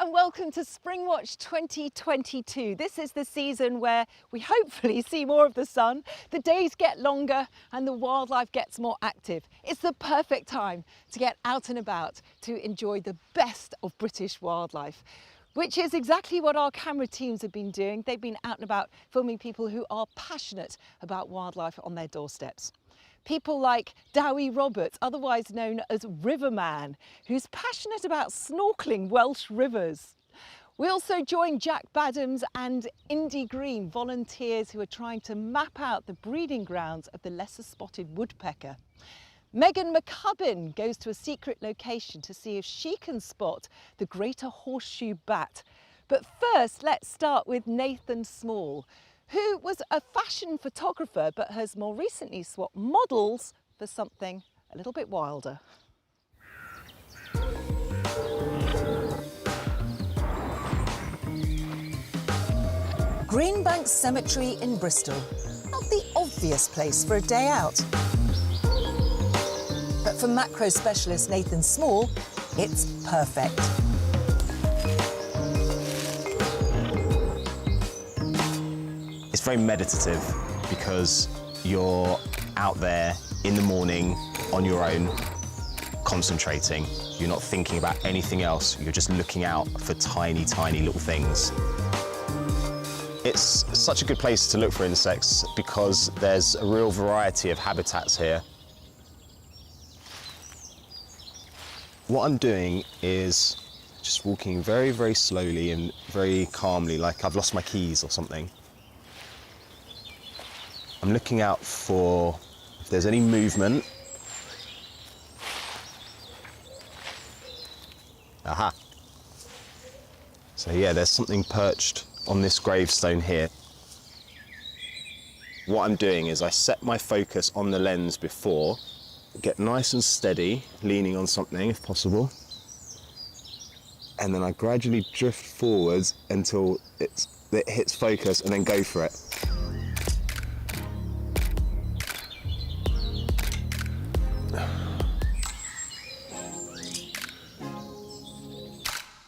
and welcome to Springwatch 2022. This is the season where we hopefully see more of the sun, the days get longer and the wildlife gets more active. It's the perfect time to get out and about to enjoy the best of British wildlife, which is exactly what our camera teams have been doing. They've been out and about filming people who are passionate about wildlife on their doorsteps. People like Dowie Roberts, otherwise known as Riverman, who's passionate about snorkeling Welsh rivers. We also join Jack Badams and Indy Green, volunteers who are trying to map out the breeding grounds of the lesser spotted woodpecker. Megan McCubbin goes to a secret location to see if she can spot the greater horseshoe bat. But first, let's start with Nathan Small, who was a fashion photographer but has more recently swapped models for something a little bit wilder. Greenbank Cemetery in Bristol. Not the obvious place for a day out. But for macro specialist Nathan Small, it's perfect. It's very meditative because you're out there in the morning on your own, concentrating. You're not thinking about anything else. You're just looking out for tiny, tiny little things. It's such a good place to look for insects because there's a real variety of habitats here. What I'm doing is just walking very, very slowly and very calmly, like I've lost my keys or something. I'm looking out for if there's any movement. Aha. So yeah, there's something perched on this gravestone here. What I'm doing is I set my focus on the lens before, get nice and steady, leaning on something if possible, and then I gradually drift forwards until it hits focus and then go for it.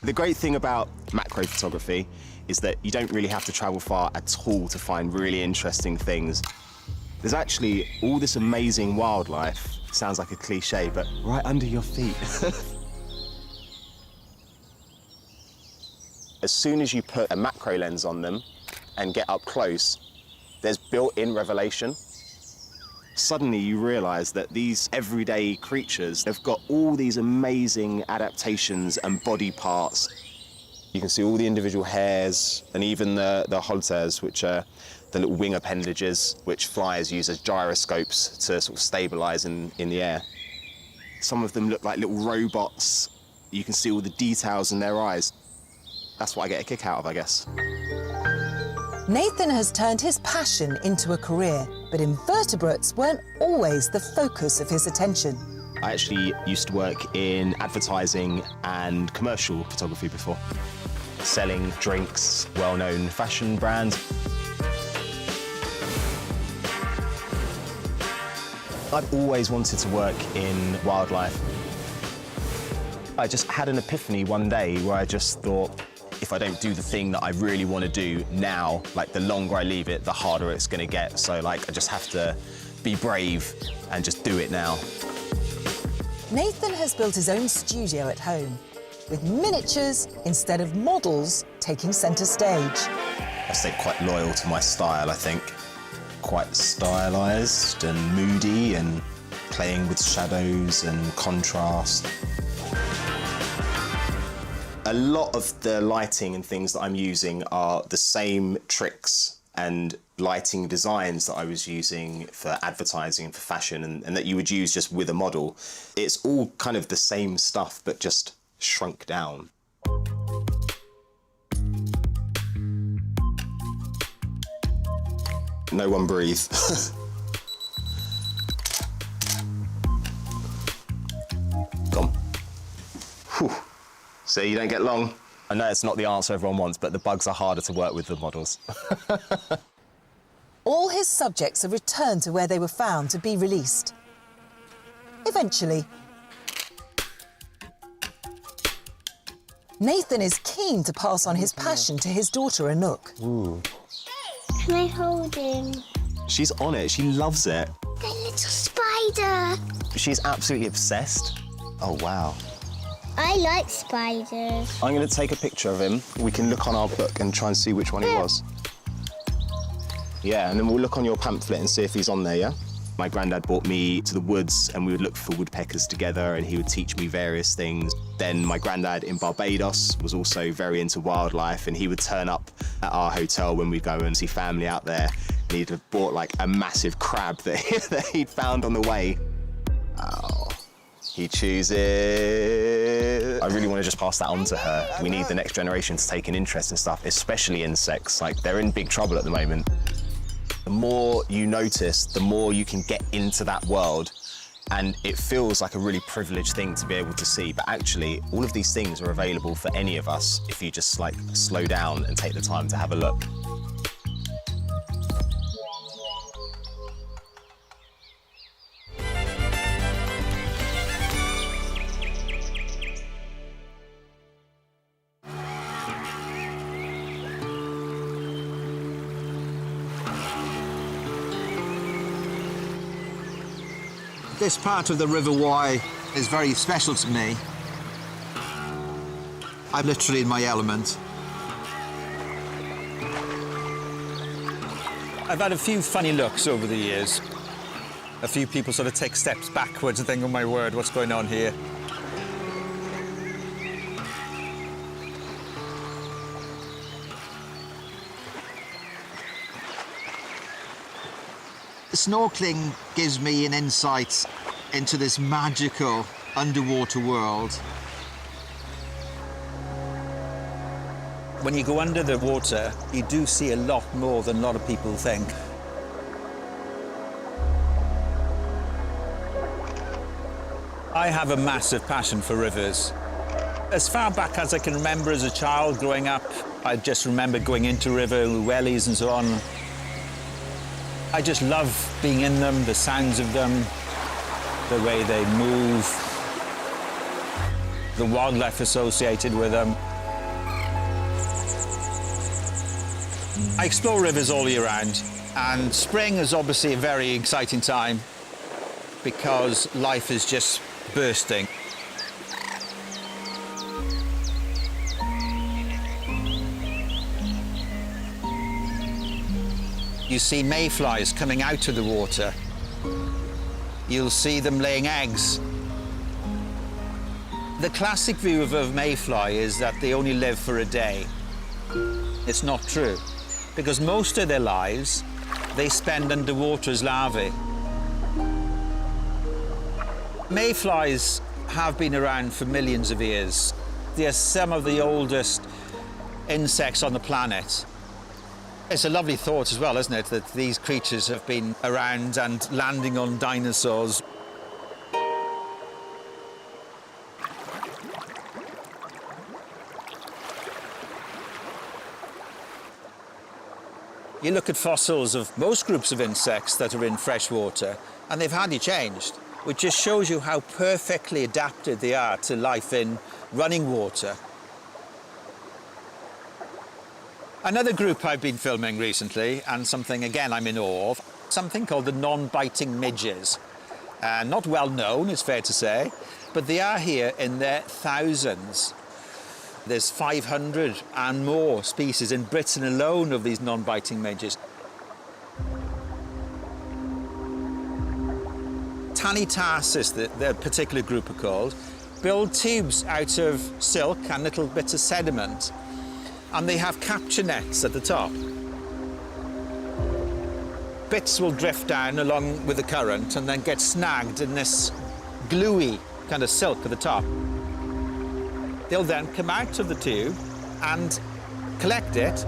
The great thing about macro photography is that you don't really have to travel far at all to find really interesting things. There's actually all this amazing wildlife, sounds like a cliche, but right under your feet. As soon as you put a macro lens on them and get up close, there's built-in revelation. Suddenly you realise that these everyday creatures have got all these amazing adaptations and body parts. You can see all the individual hairs and even the holters, which are the little wing appendages which flyers use as gyroscopes to sort of stabilise in the air. Some of them look like little robots. You can see all the details in their eyes. That's what I get a kick out of, I guess. Nathan has turned his passion into a career, but invertebrates weren't always the focus of his attention. I actually used to work in advertising and commercial photography before, selling drinks, well-known fashion brands. I've always wanted to work in wildlife. I just had an epiphany one day where I just thought, if I don't do the thing that I really want to do now, like the longer I leave it, the harder it's going to get. So like I just have to be brave and just do it now. Nathan has built his own studio at home, with miniatures instead of models taking centre stage. I stayed quite loyal to my style, I think. Quite stylised and moody and playing with shadows and contrast. A lot of the lighting and things that I'm using are the same tricks and lighting designs that I was using for advertising and for fashion and that you would use just with a model. It's all kind of the same stuff, but just shrunk down. No one breathe. Gone. Whew. So you don't get long. I know it's not the answer everyone wants, but the bugs are harder to work with than models. All his subjects are returned to where they were found to be released. Eventually. Nathan is keen to pass on his passion to his daughter Anouk. Ooh. Can I hold him? She's on it. She loves it. The little spider. She's absolutely obsessed. Oh, wow. I like spiders. I'm going to take a picture of him. We can look on our book and try and see which one he was. Yeah, and then we'll look on your pamphlet and see if he's on there, yeah? My granddad brought me to the woods and we would look for woodpeckers together and he would teach me various things. Then my granddad in Barbados was also very into wildlife and he would turn up at our hotel when we'd go and see family out there. And he'd have bought like a massive crab that he'd found on the way. Oh, he chooses. I really want to just pass that on to her. We need the next generation to take an interest in stuff, especially insects. Like, they're in big trouble at the moment. The more you notice, the more you can get into that world. And it feels like a really privileged thing to be able to see. But actually, all of these things are available for any of us if you just like slow down and take the time to have a look. This part of the River Wye is very special to me. I'm literally in my element. I've had a few funny looks over the years. A few people sort of take steps backwards and think, oh my word, what's going on here? Snorkeling gives me an insight into this magical underwater world. When you go under the water, you do see a lot more than a lot of people think. I have a massive passion for rivers. As far back as I can remember as a child growing up, I just remember going into river, wellies and so on. I just love being in them, the sounds of them, the way they move, the wildlife associated with them. I explore rivers all year round, and spring is obviously a very exciting time because life is just bursting. You see mayflies coming out of the water. You'll see them laying eggs. The classic view of a mayfly is that they only live for a day. It's not true, because most of their lives they spend underwater as larvae. Mayflies have been around for millions of years. They are some of the oldest insects on the planet. It's a lovely thought as well, isn't it, that these creatures have been around and landing on dinosaurs. You look at fossils of most groups of insects that are in fresh water, and they've hardly changed, which just shows you how perfectly adapted they are to life in running water. Another group I've been filming recently, and something, again, I'm in awe of, something called the non-biting midges. Not well known, it's fair to say, but they are here in their thousands. There's 500 and more species in Britain alone of these non-biting midges. Tanitarsis, the particular group are called, build tubes out of silk and little bits of sediment. And they have capture nets at the top. Bits will drift down along with the current and then get snagged in this gluey kind of silk at the top. They'll then come out of the tube and collect it.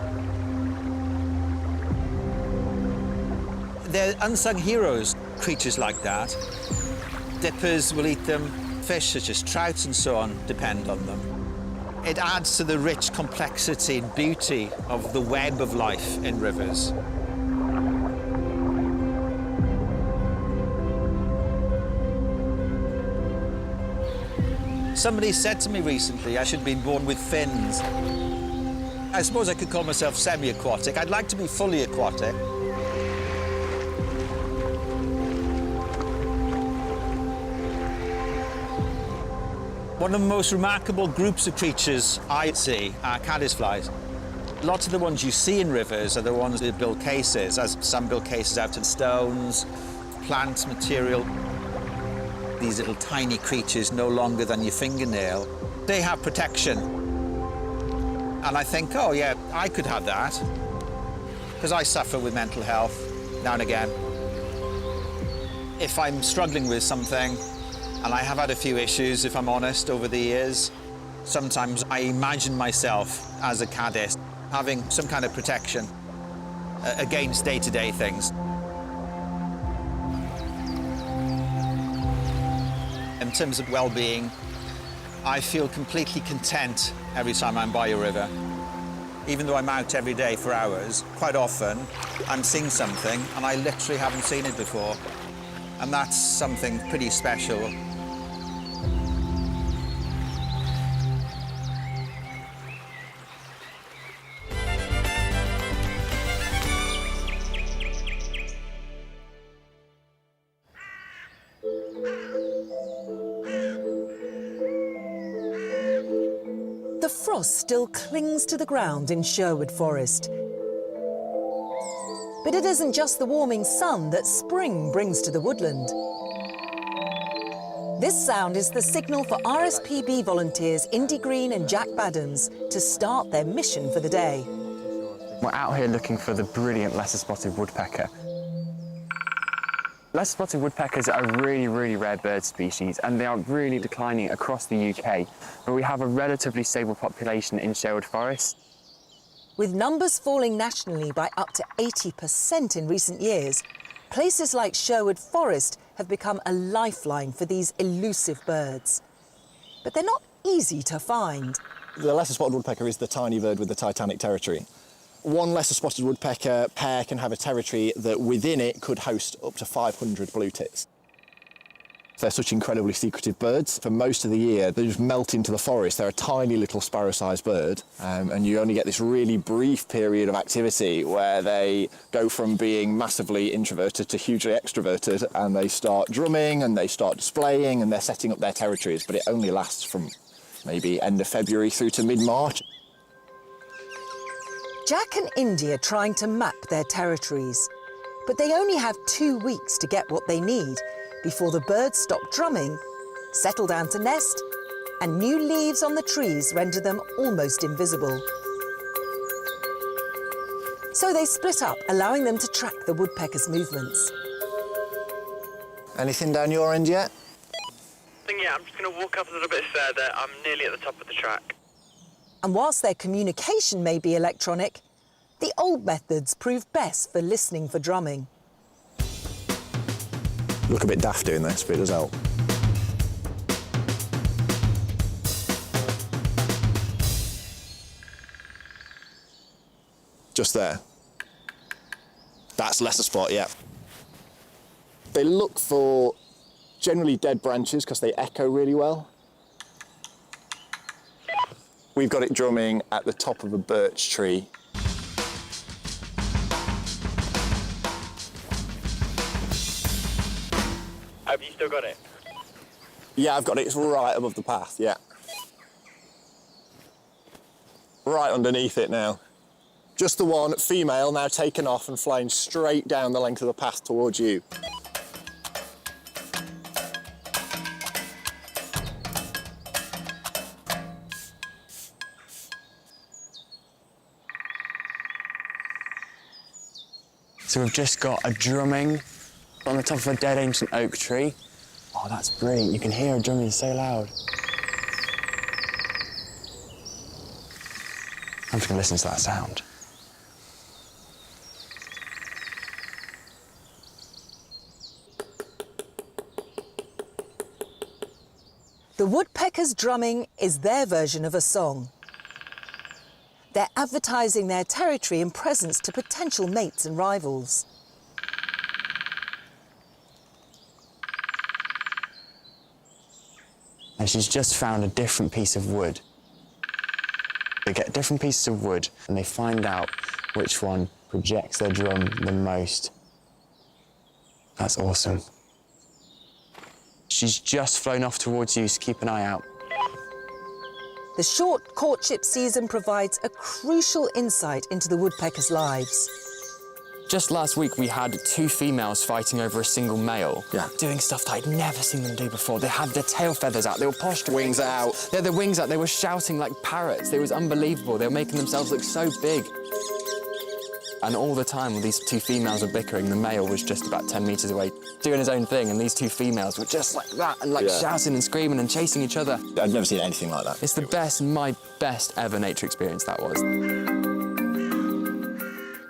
They're unsung heroes, creatures like that. Dippers will eat them, fish such as trout and so on depend on them. It adds to the rich complexity and beauty of the web of life in rivers. Somebody said to me recently I should have been born with fins. I suppose I could call myself semi-aquatic. I'd like to be fully aquatic. One of the most remarkable groups of creatures I see are caddisflies. Lots of the ones you see in rivers are the ones that build cases, as some build cases out of stones, plant material. These little tiny creatures, no longer than your fingernail, they have protection. And I think, oh yeah, I could have that, because I suffer with mental health now and again. If I'm struggling with something, and I have had a few issues, if I'm honest, over the years, sometimes I imagine myself as a caddis, having some kind of protection against day-to-day things. In terms of well-being, I feel completely content every time I'm by a river. Even though I'm out every day for hours, quite often I'm seeing something and I literally haven't seen it before. And that's something pretty special. The frost still clings to the ground in Sherwood Forest. But it isn't just the warming sun that spring brings to the woodland. This sound is the signal for RSPB volunteers Indy Green and Jack Badams to start their mission for the day. We're out here looking for the brilliant lesser-spotted woodpecker. Lesser-spotted woodpeckers are a really, really rare bird species, and they are really declining across the UK, but we have a relatively stable population in Sherwood Forest. With numbers falling nationally by up to 80% in recent years, places like Sherwood Forest have become a lifeline for these elusive birds. But they're not easy to find. The lesser-spotted woodpecker is the tiny bird with the titanic territory. One lesser-spotted woodpecker pair can have a territory that within it could host up to 500 blue tits. They're such incredibly secretive birds. For most of the year, they just melt into the forest. They're a tiny little sparrow-sized bird, and you only get this really brief period of activity where they go from being massively introverted to hugely extroverted, and they start drumming and they start displaying and they're setting up their territories, but it only lasts from maybe end of February through to mid-March. Jack and Indy are trying to map their territories, but they only have 2 weeks to get what they need before the birds stop drumming, settle down to nest, and new leaves on the trees render them almost invisible. So they split up, allowing them to track the woodpecker's movements. Anything down your end yet? Yeah, I'm just going to walk up a little bit further. I'm nearly at the top of the track. And whilst their communication may be electronic, the old methods prove best for listening for drumming. Look a bit daft doing this, but it does help. Just there. That's lesser spot, yeah. They look for generally dead branches because they echo really well. We've got it drumming at the top of a birch tree. Have you still got it? Yeah, I've got it. It's right above the path, yeah. Right underneath it now. Just the one female now taken off and flying straight down the length of the path towards you. So we've just got a drumming on the top of a dead ancient oak tree. Oh, that's brilliant. You can hear her drumming so loud. I'm just going to listen to that sound. The woodpecker's drumming is their version of a song. They're advertising their territory and presence to potential mates and rivals. They and she's just found a different piece of wood. They get different pieces of wood and they find out which one projects their drum the most. That's awesome. She's just flown off towards you, so keep an eye out. The short courtship season provides a crucial insight into the woodpeckers' lives. Just last week, we had 2 females fighting over a single male. Yeah. Doing stuff that I'd never seen them do before. They had their tail feathers out, they were posturing. Wings out. Yeah, their wings out, they were shouting like parrots. It was unbelievable. They were making themselves look so big. And all the time, when these 2 females were bickering, the male was just about 10 metres away, doing his own thing, and these 2 females were just like that, and like shouting and screaming and chasing each other. I've never seen anything like that. It's the best, my best ever nature experience, that was.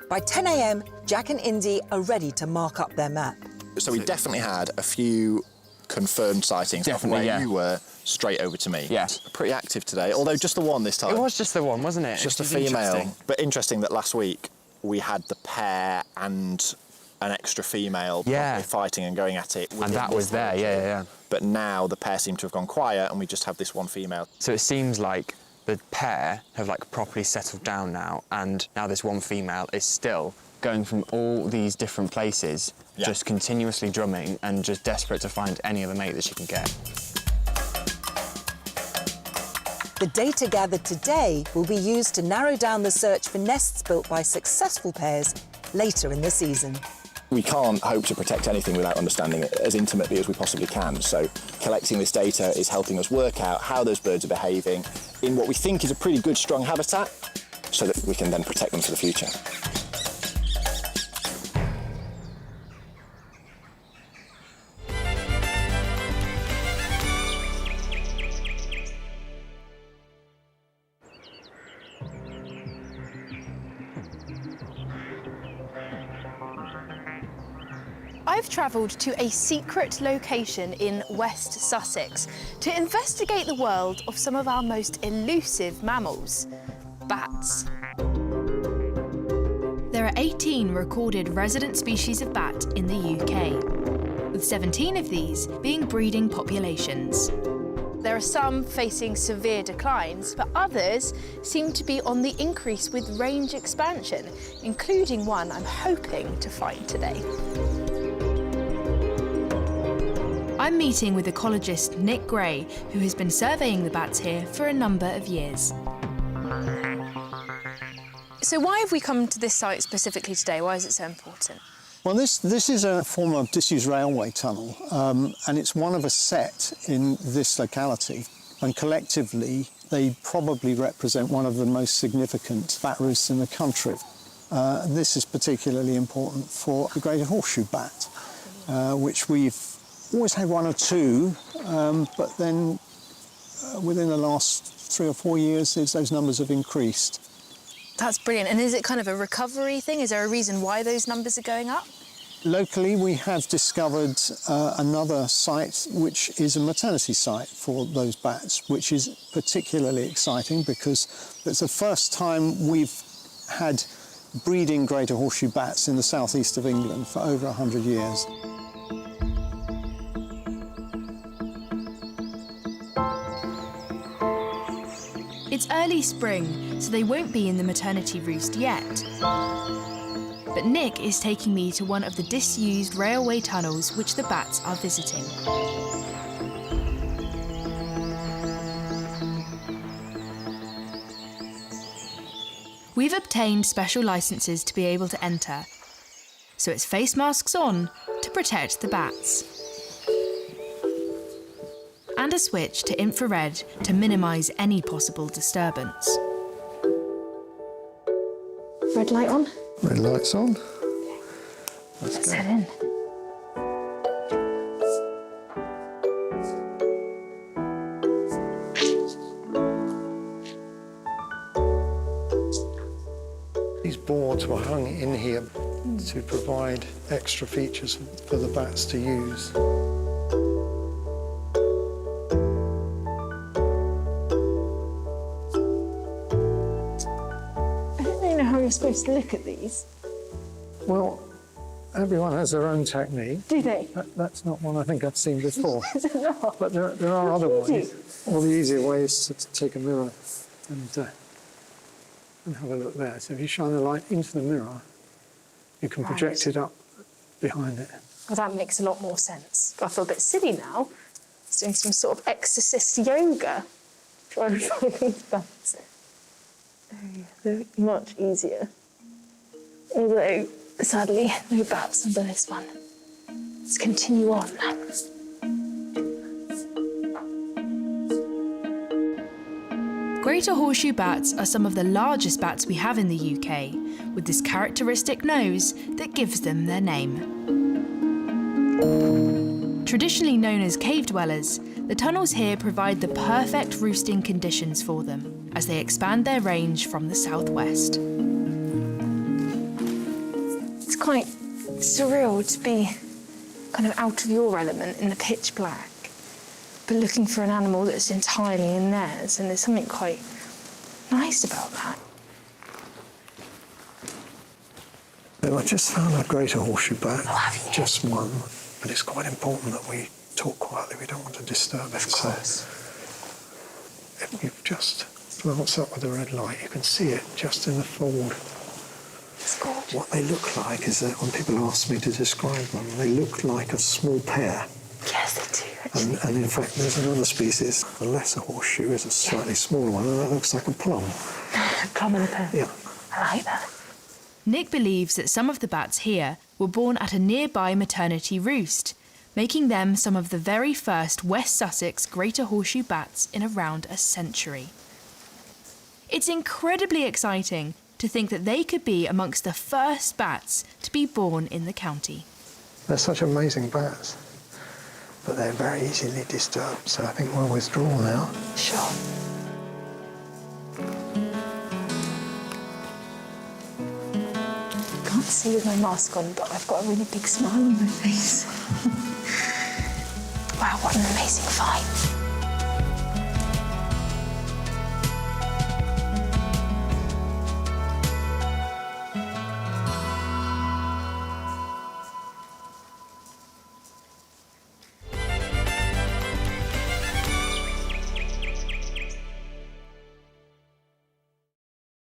By 10 a.m, Jack and Indy are ready to mark up their map. So we definitely had a few confirmed sightings from where you were straight over to me. Yeah. Pretty active today, although just the one this time. It was just the one, wasn't it? Just a It was female. interesting. But interesting that last week we had the pair and an extra female probably fighting and going at it. And that was there, yeah. But now the pair seem to have gone quiet and we just have this one female. So it seems like the pair have like properly settled down now, and now this one female is still going from all these different places, just continuously drumming and just desperate to find any other mate that she can get. The data gathered today will be used to narrow down the search for nests built by successful pairs later in the season. We can't hope to protect anything without understanding it as intimately as we possibly can. So collecting this data is helping us work out how those birds are behaving in what we think is a pretty good, strong habitat, so that we can then protect them for the future. I've travelled to a secret location in West Sussex to investigate the world of some of our most elusive mammals, bats. There are 18 recorded resident species of bat in the UK, with 17 of these being breeding populations. There are some facing severe declines, but others seem to be on the increase with range expansion, including one I'm hoping to find today. I'm meeting with ecologist Nick Gray, who has been surveying the bats here for a number of years. So why have we come to this site specifically today? Why is it so important? Well, this is a former disused railway tunnel, and it's one of a set in this locality. And collectively, they probably represent one of the most significant bat roosts in the country. This is particularly important for the greater horseshoe bat, which we've always had 1 or 2, but then within the last 3 or 4 years, those numbers have increased. That's brilliant. And is it kind of a recovery thing? Is there a reason why those numbers are going up? Locally, we have discovered another site which is a maternity site for those bats, which is particularly exciting because it's the first time we've had breeding greater horseshoe bats in the southeast of England for over 100 years. It's early spring, so they won't be in the maternity roost yet. But Nick is taking me to one of the disused railway tunnels which the bats are visiting. We've obtained special licenses to be able to enter, so it's face masks on to protect the bats. And a switch to infrared to minimise any possible disturbance. Red light on? Red light's on. Let's head in. These boards were hung in here to provide extra features for the bats to use. I don't really know how you're supposed to look at these. Well, Everyone has their own technique. Do they? That's not one I think I've seen before. Is it not? But there are other ways. Well, the easier way is to take a mirror and have a look there. So if you shine the light into the mirror, you can project it up behind it. Well, that makes a lot more sense. I feel a bit silly now. It's doing some sort of exorcist yoga. Trying to find these bats. They're much easier. Although, sadly, no bats under this one. Let's continue on. Greater horseshoe bats are some of the largest bats we have in the UK, with this characteristic nose that gives them their name. Traditionally known as cave dwellers, the tunnels here provide the perfect roosting conditions for them as they expand their range from the southwest. It's quite surreal to be kind of out of your element in the pitch black, but looking for an animal that's entirely in theirs, and there's something quite nice about that. I just found a greater horseshoe bat. Oh, have you? Just one, but it's quite important that we talk quietly. We don't want to disturb it. Of course. So if you just glance up with the red light, you can see it just in the fold. It's gorgeous. What they look like is that when people ask me to describe them, they look like a small pear. Yes, they do, actually. And in fact, there's another species, the lesser horseshoe, is a slightly smaller one, and that looks like a plum. A plum and a pear. Yeah. I like that. Nick believes that some of the bats here were born at a nearby maternity roost, making them some of the very first West Sussex greater horseshoe bats in around a century. It's incredibly exciting to think that they could be amongst the first bats to be born in the county. They're such amazing bats, but they're very easily disturbed, so I think we'll withdraw now. Sure. Can't see with my mask on, but I've got a really big smile on my face. Wow, what an amazing find.